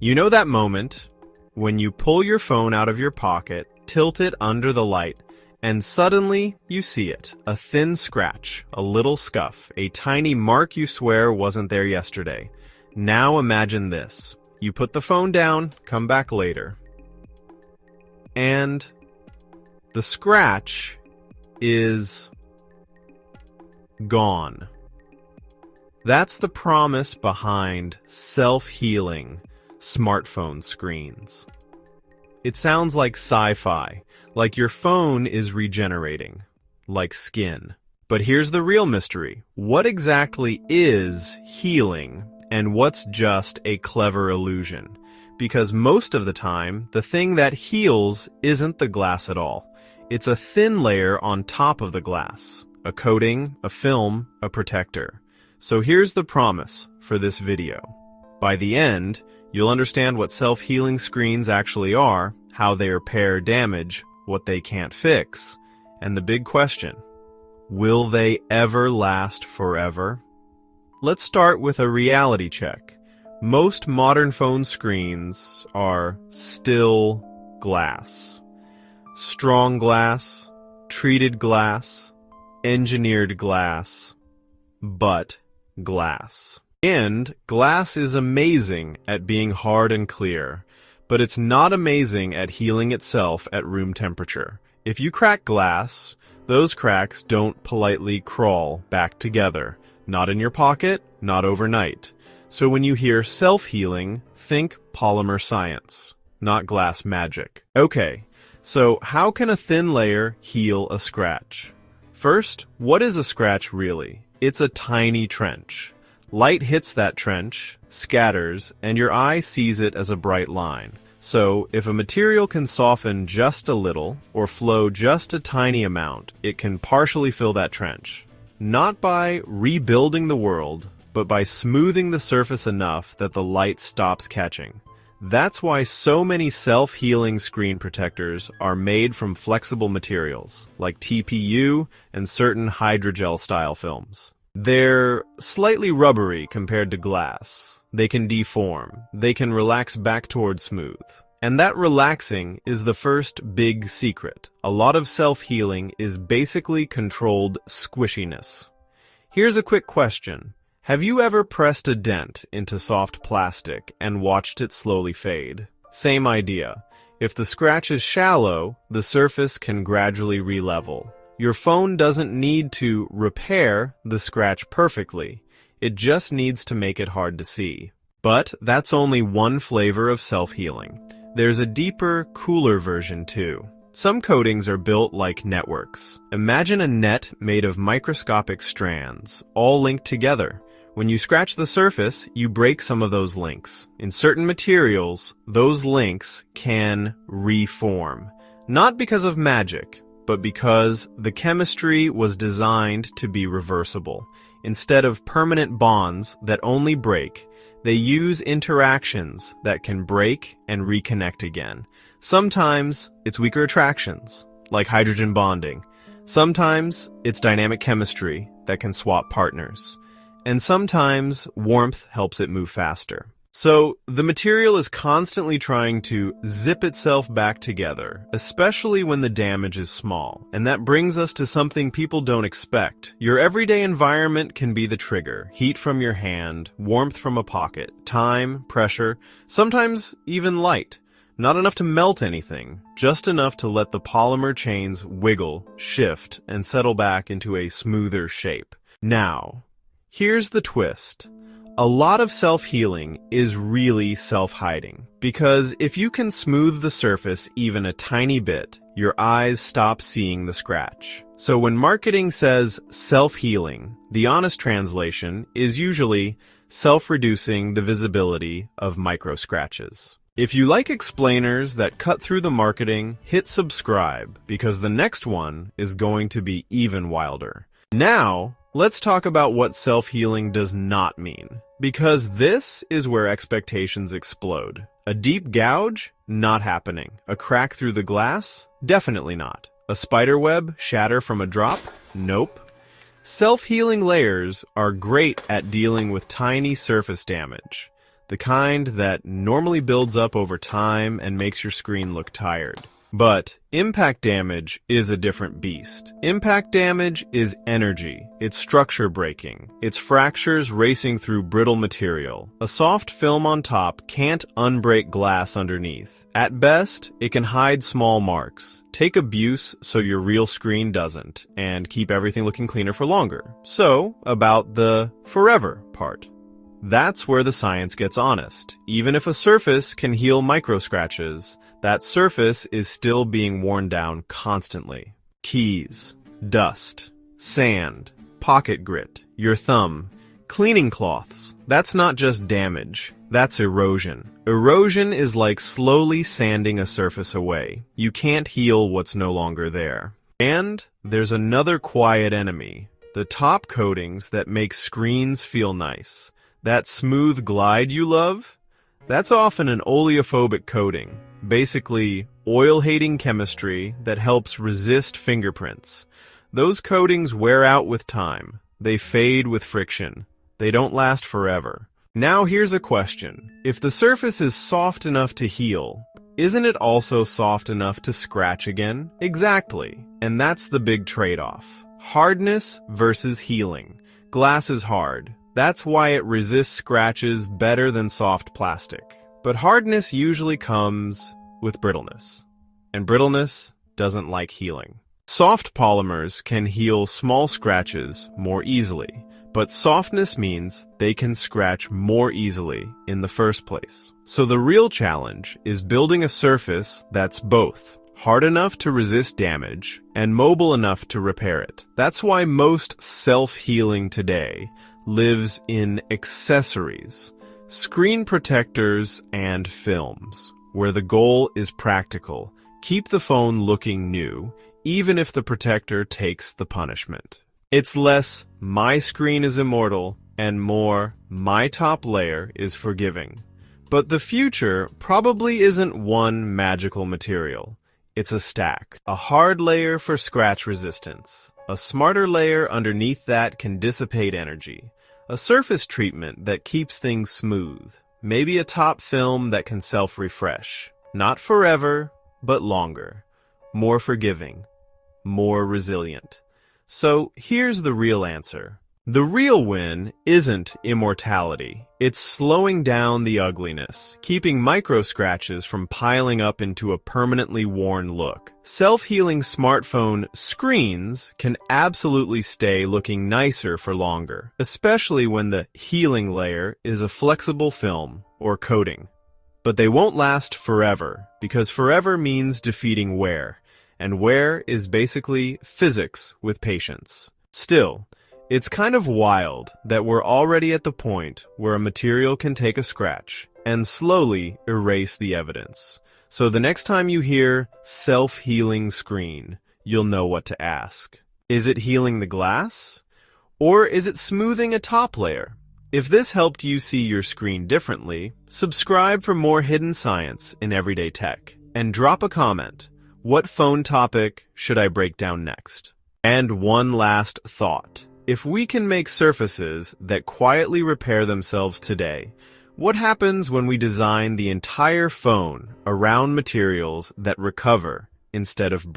You know that moment when you pull your phone out of your pocket, tilt it under the light, and suddenly you see it. A thin scratch, a little scuff, a tiny mark you swear wasn't there yesterday. Now imagine this. You put the phone down, come back later, and the scratch is gone. That's the promise behind self-healing smartphone screens. It sounds like sci-fi, like your phone is regenerating, like skin. But here's the real mystery. What exactly is healing, and what's just a clever illusion? Because most of the time, the thing that heals isn't the glass at all. It's a thin layer on top of the glass, a coating, a film, a protector. So here's the promise for this video. By the end, you'll understand what self-healing screens actually are, how they repair damage, what they can't fix, and the big question, will they ever last forever? Let's start with a reality check. Most modern phone screens are still glass. Strong glass, treated glass, engineered glass, but glass. And glass is amazing at being hard and clear, but it's not amazing at healing itself at room temperature. If you crack glass, those cracks don't politely crawl back together. Not in your pocket, not overnight. So when you hear self-healing, think polymer science, not glass magic. Okay, so how can a thin layer heal a scratch? First, what is a scratch really? It's a tiny trench. Light hits that trench, scatters, and your eye sees it as a bright line. So, if a material can soften just a little, or flow just a tiny amount, it can partially fill that trench. Not by rebuilding the world, but by smoothing the surface enough that the light stops catching. That's why so many self-healing screen protectors are made from flexible materials, like TPU and certain hydrogel-style films. They're slightly rubbery compared to glass. They can deform. They can relax back toward smooth. And that relaxing is the first big secret. A lot of self-healing is basically controlled squishiness. Here's a quick question. Have you ever pressed a dent into soft plastic and watched it slowly fade? Same idea. If the scratch is shallow, the surface can gradually re-level. Your phone doesn't need to repair the scratch perfectly. It just needs to make it hard to see. But that's only one flavor of self-healing. There's a deeper, cooler version too. Some coatings are built like networks. Imagine a net made of microscopic strands, all linked together. When you scratch the surface, you break some of those links. In certain materials, those links can reform. Not because of magic, but because the chemistry was designed to be reversible. Instead of permanent bonds that only break, they use interactions that can break and reconnect again. Sometimes it's weaker attractions, like hydrogen bonding. Sometimes it's dynamic chemistry that can swap partners. And sometimes warmth helps it move faster. So the material is constantly trying to zip itself back together, especially when the damage is small. And that brings us to something people don't expect. Your everyday environment can be the trigger. Heat from your hand, warmth from a pocket, time, pressure, sometimes even light. Not enough to melt anything, just enough to let the polymer chains wiggle, shift, and settle back into a smoother shape. Now, here's the twist. A lot of self-healing is really self-hiding, because if you can smooth the surface even a tiny bit, your eyes stop seeing the scratch. So when marketing says self-healing, the honest translation is usually self-reducing the visibility of micro-scratches. If you like explainers that cut through the marketing, hit subscribe, because the next one is going to be even wilder. Now, let's talk about what self-healing does not mean, because this is where expectations explode. A deep gouge? Not happening. A crack through the glass? Definitely not. A spider web shatter from a drop? Nope. Self-healing layers are great at dealing with tiny surface damage. the kind that normally builds up over time and makes your screen look tired. But impact damage is a different beast. Impact damage is energy. It's structure breaking. It's fractures racing through brittle material. A soft film on top can't unbreak glass underneath. At best, it can hide small marks. Take abuse so your real screen doesn't, and keep everything looking cleaner for longer. So, about the forever part. That's where the science gets honest. Even if a surface can heal micro scratches, that surface is still being worn down constantly. Keys, dust, sand, pocket grit, your thumb, cleaning cloths. That's not just damage, that's erosion. Erosion is like slowly sanding a surface away. You can't heal what's no longer there. And there's another quiet enemy, the top coatings that make screens feel nice. That smooth glide you love? That's often an oleophobic coating, basically oil-hating chemistry that helps resist fingerprints. Those coatings wear out with time. They fade with friction. They don't last forever. Now here's a question. If the surface is soft enough to heal, isn't it also soft enough to scratch again? Exactly. And that's the big trade-off. Hardness versus healing. Glass is hard. That's why it resists scratches better than soft plastic. But hardness usually comes with brittleness. And brittleness doesn't like healing. Soft polymers can heal small scratches more easily, but softness means they can scratch more easily in the first place. So the real challenge is building a surface that's both hard enough to resist damage and mobile enough to repair it. That's why most self-healing today lives in accessories, screen protectors, and films, where the goal is practical. Keep the phone looking new, even if the protector takes the punishment. It's less, my screen is immortal, and more, my top layer is forgiving. But the future probably isn't one magical material. It's a stack. A hard layer for scratch resistance. A smarter layer underneath that can dissipate energy. A surface treatment that keeps things smooth. Maybe a top film that can self-refresh. Not forever, but longer. More forgiving. More resilient. So here's the real answer. The real win isn't immortality. It's slowing down the ugliness, keeping micro scratches from piling up into a permanently worn look. Self-healing smartphone screens can absolutely stay looking nicer for longer, especially when the healing layer is a flexible film or coating. But they won't last forever, because forever means defeating wear, and wear is basically physics with patience. Still, it's kind of wild that we're already at the point where a material can take a scratch and slowly erase the evidence. So the next time you hear self-healing screen, you'll know what to ask. Is it healing the glass? Or is it smoothing a top layer? If this helped you see your screen differently, subscribe for more hidden science in everyday tech. And drop a comment. What phone topic should I break down next? And one last thought. If we can make surfaces that quietly repair themselves today, what happens when we design the entire phone around materials that recover instead of break?